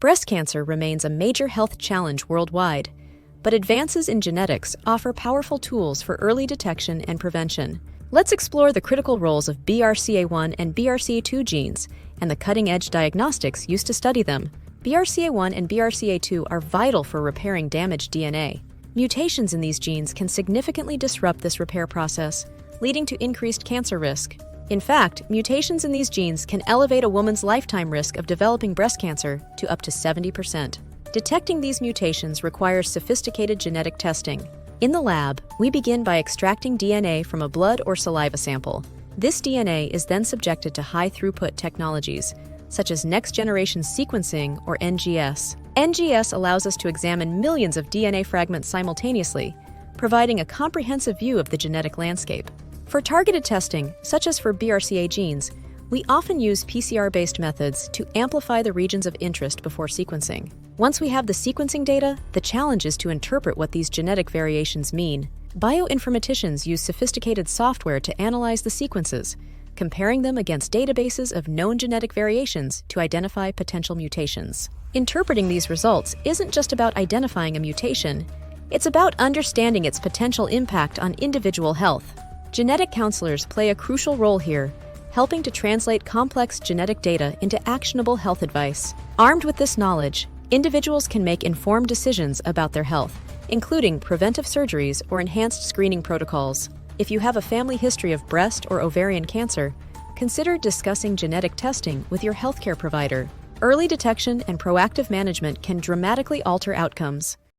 Breast cancer remains a major health challenge worldwide, but advances in genetics offer powerful tools for early detection and prevention. Let's explore the critical roles of BRCA1 and BRCA2 genes and the cutting-edge diagnostics used to study them. BRCA1 and BRCA2 are vital for repairing damaged DNA. Mutations in these genes can significantly disrupt this repair process, leading to increased cancer risk. In fact, mutations in these genes can elevate a woman's lifetime risk of developing breast cancer to up to 70%. Detecting these mutations requires sophisticated genetic testing. In the lab, we begin by extracting DNA from a blood or saliva sample. This DNA is then subjected to high-throughput technologies, such as next-generation sequencing or NGS. NGS allows us to examine millions of DNA fragments simultaneously, providing a comprehensive view of the genetic landscape. For targeted testing, such as for BRCA genes, we often use PCR-based methods to amplify the regions of interest before sequencing. Once we have the sequencing data, the challenge is to interpret what these genetic variations mean. Bioinformaticians use sophisticated software to analyze the sequences, comparing them against databases of known genetic variations to identify potential mutations. Interpreting these results isn't just about identifying a mutation, it's about understanding its potential impact on individual health. Genetic counselors play a crucial role here, helping to translate complex genetic data into actionable health advice. Armed with this knowledge, individuals can make informed decisions about their health, including preventive surgeries or enhanced screening protocols. If you have a family history of breast or ovarian cancer, consider discussing genetic testing with your healthcare provider. Early detection and proactive management can dramatically alter outcomes.